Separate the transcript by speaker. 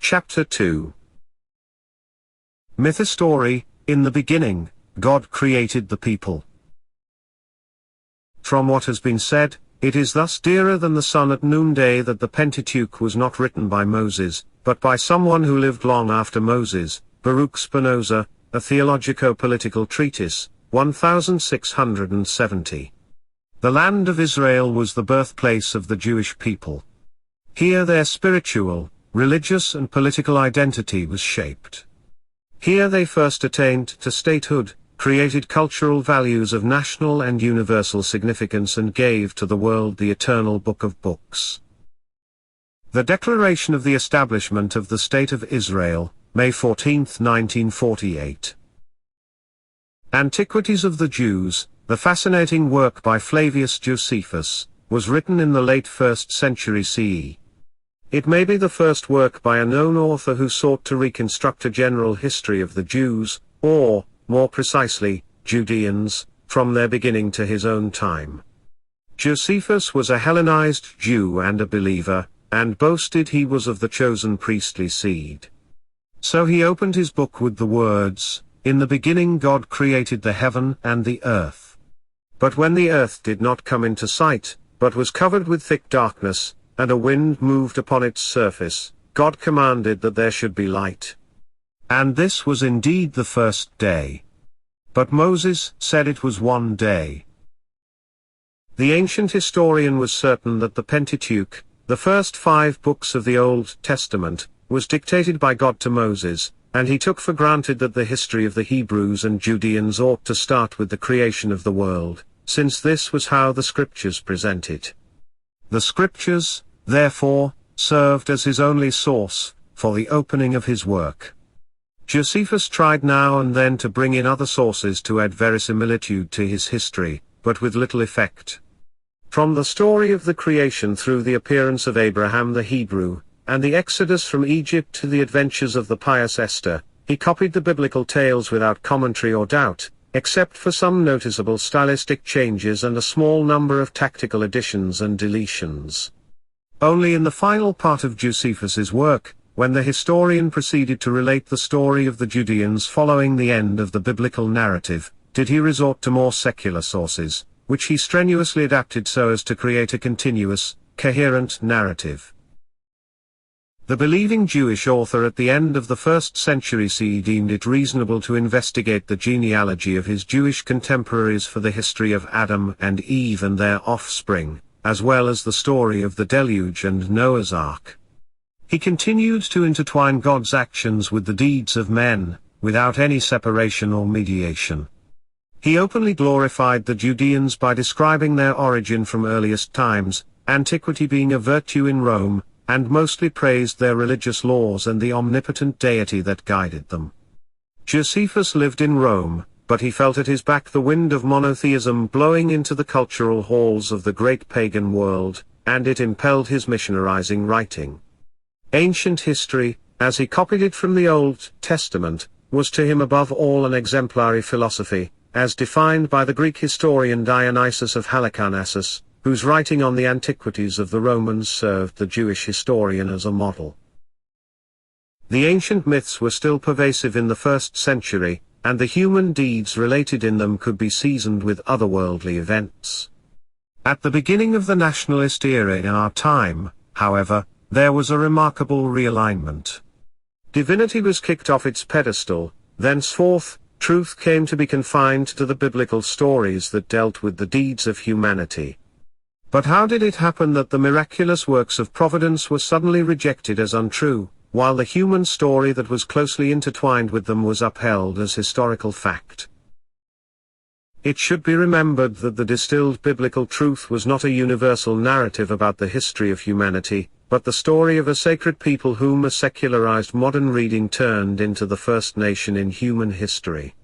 Speaker 1: Chapter 2. Mythistory. In the beginning, God created the people. From what has been said, it is thus dearer than the sun at noonday that the Pentateuch was not written by Moses, but by someone who lived long after Moses, Baruch Spinoza, a theologico-political treatise, 1670. The land of Israel was the birthplace of the Jewish people. Here their spiritual, religious and political identity was shaped. Here they first attained to statehood, created cultural values of national and universal significance and gave to the world the eternal book of books. The Declaration of the Establishment of the State of Israel, May 14, 1948. Antiquities of the Jews, the fascinating work by Flavius Josephus, was written in the late 1st century CE. It may be the first work by a known author who sought to reconstruct a general history of the Jews, or, more precisely, Judeans, from their beginning to his own time. Josephus was a Hellenized Jew and a believer, and boasted he was of the chosen priestly seed. So he opened his book with the words, "In the beginning God created the heaven and the earth. But when the earth did not come into sight, but was covered with thick darkness, and a wind moved upon its surface, God commanded that there should be light. And this was indeed the first day. But Moses said it was one day." The ancient historian was certain that the Pentateuch, the first 5 books of the Old Testament, was dictated by God to Moses, and he took for granted that the history of the Hebrews and Judeans ought to start with the creation of the world, since this was how the scriptures present it. The scriptures, therefore, served as his only source, for the opening of his work. Josephus tried now and then to bring in other sources to add verisimilitude to his history, but with little effect. From the story of the creation through the appearance of Abraham the Hebrew, and the exodus from Egypt to the adventures of the pious Esther, he copied the biblical tales without commentary or doubt, except for some noticeable stylistic changes and a small number of tactical additions and deletions. Only in the final part of Josephus's work, when the historian proceeded to relate the story of the Judeans following the end of the biblical narrative, did he resort to more secular sources, which he strenuously adapted so as to create a continuous, coherent narrative. The believing Jewish author at the end of the 1st century CE deemed it reasonable to investigate the genealogy of his Jewish contemporaries for the history of Adam and Eve and their offspring, as well as the story of the deluge and Noah's Ark. He continued to intertwine God's actions with the deeds of men, without any separation or mediation. He openly glorified the Judeans by describing their origin from earliest times, antiquity being a virtue in Rome, and mostly praised their religious laws and the omnipotent deity that guided them. Josephus lived in Rome, but he felt at his back the wind of monotheism blowing into the cultural halls of the great pagan world, and it impelled his missionarizing writing. Ancient history, as he copied it from the Old Testament, was to him above all an exemplary philosophy, as defined by the Greek historian Dionysius of Halicarnassus, whose writing on the antiquities of the Romans served the Jewish historian as a model. The ancient myths were still pervasive in the 1st century, and the human deeds related in them could be seasoned with otherworldly events. At the beginning of the nationalist era in our time, however, there was a remarkable realignment. Divinity was kicked off its pedestal. Thenceforth, truth came to be confined to the biblical stories that dealt with the deeds of humanity. But how did it happen that the miraculous works of providence were suddenly rejected as untrue, while the human story that was closely intertwined with them was upheld as historical fact? It should be remembered that the distilled biblical truth was not a universal narrative about the history of humanity, but the story of a sacred people whom a secularized modern reading turned into the first nation in human history.